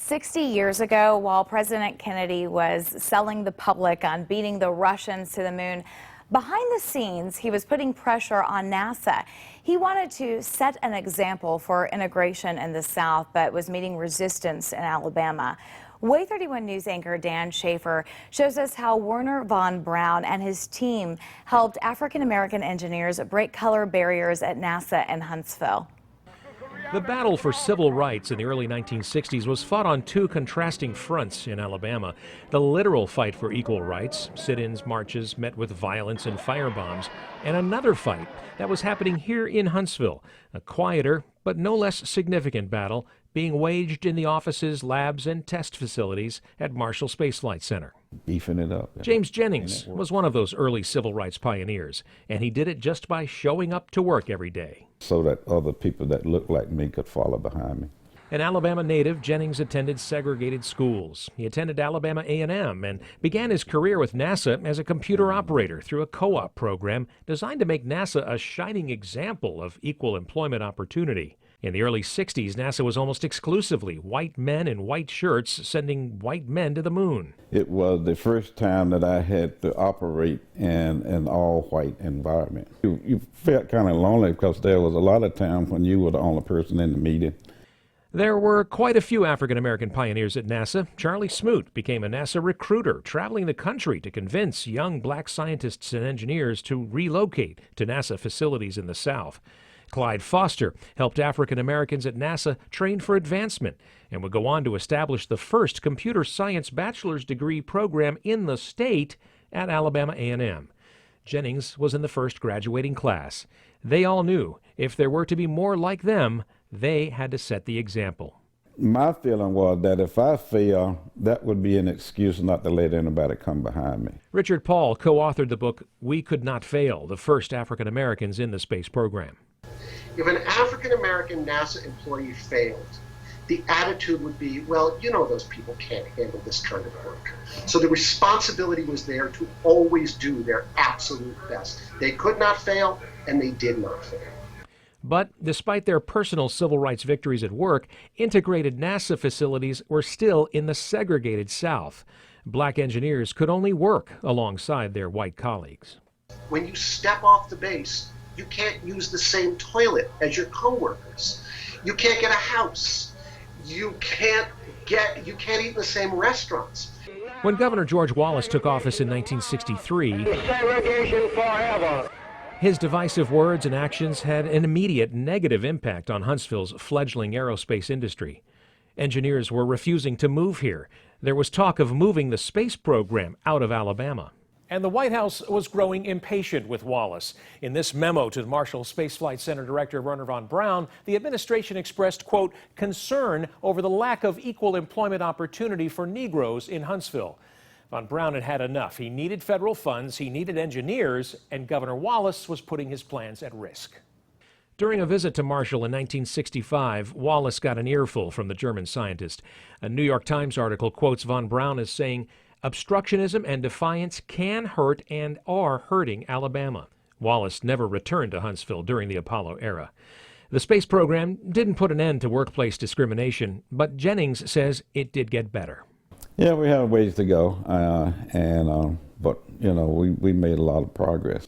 60 years ago, while President Kennedy was selling the public on beating the Russians to the moon, behind the scenes, he was putting pressure on NASA. He wanted to set an example for integration in the South, but was meeting resistance in Alabama. WAAY 31 News anchor Dan Schaefer shows us how Wernher von Braun and his team helped African-American engineers break color barriers at NASA in Huntsville. The battle for civil rights in the early 1960s was fought on two contrasting fronts in Alabama. The literal fight for equal rights, sit-ins, marches met with violence and firebombs, and another fight that was happening here in Huntsville, a quieter but no less significant battle being waged in the offices, labs, and test facilities at Marshall Space Flight Center. Beefing it up. James Jennings was one of those early civil rights pioneers, and he did it just by showing up to work every day. So that other people that looked like me could follow behind me. An Alabama native, Jennings attended segregated schools. He attended Alabama A&M and began his career with NASA as a computer operator through a co-op program designed to make NASA a shining example of equal employment opportunity. In the early 60s, NASA was almost exclusively white men in white shirts sending white men to the moon. It was the first time that I had to operate in an all-white environment. You felt kind of lonely because there was a lot of times when you were the only person in the meeting. There were quite a few African-American pioneers at NASA. Charlie Smoot became a NASA recruiter, traveling the country to convince young black scientists and engineers to relocate to NASA facilities in the South. Clyde Foster helped African-Americans at NASA train for advancement and would go on to establish the first computer science bachelor's degree program in the state at Alabama A&M. Jennings was in the first graduating class. They all knew if there were to be more like them, they had to set the example. My feeling was that if I fail, that would be an excuse not to let anybody come behind me. Richard Paul co-authored the book We Could Not Fail, the first African-Americans in the space program. If an African-American NASA employee failed, the attitude would be, well, you know those people can't handle this kind of work. So the responsibility was there to always do their absolute best. They could not fail, and they did not fail. But despite their personal civil rights victories at work, integrated NASA facilities were still in the segregated South. Black engineers could only work alongside their white colleagues. When you step off the base, you can't use the same toilet as your coworkers. You can't get a house. You can't eat in the same restaurants. When Governor George Wallace took office in 1963, segregation forever. His divisive words and actions had an immediate negative impact on Huntsville's fledgling aerospace industry. Engineers were refusing to move here. There was talk of moving the space program out of Alabama. And the White House was growing impatient with Wallace. In this memo to the Marshall Space Flight Center Director Wernher von Braun, the administration expressed, quote, concern over the lack of equal employment opportunity for Negroes in Huntsville. Von Braun had had enough. He needed federal funds, he needed engineers, and Governor Wallace was putting his plans at risk. During a visit to Marshall in 1965, Wallace got an earful from the German scientist. A New York Times article quotes von Braun as saying, obstructionism and defiance can hurt and are hurting Alabama. Wallace never returned to Huntsville during the Apollo era. The space program didn't put an end to workplace discrimination, but Jennings says it did get better. Yeah, we have a ways to go, but you know, we made a lot of progress.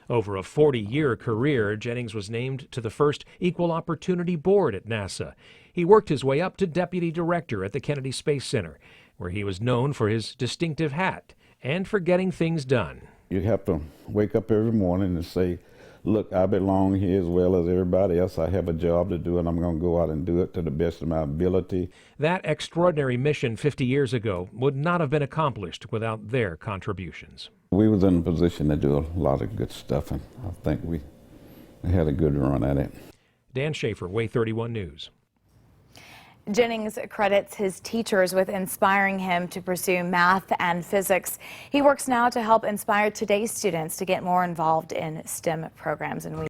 Over a 40-year career, Jennings was named to the first Equal Opportunity Board at NASA. He worked his way up to deputy director at the Kennedy Space Center, where he was known for his distinctive hat and for getting things done. You have to wake up every morning and say, look, I belong here as well as everybody else. I have a job to do, and I'm going to go out and do it to the best of my ability. That extraordinary mission 50 years ago would not have been accomplished without their contributions. We was in a position to do a lot of good stuff, and I think we had a good run at it. Dan Schaefer, WAAY 31 News. Jennings credits his teachers with inspiring him to pursue math and physics. He works now to help inspire today's students to get more involved in STEM programs. And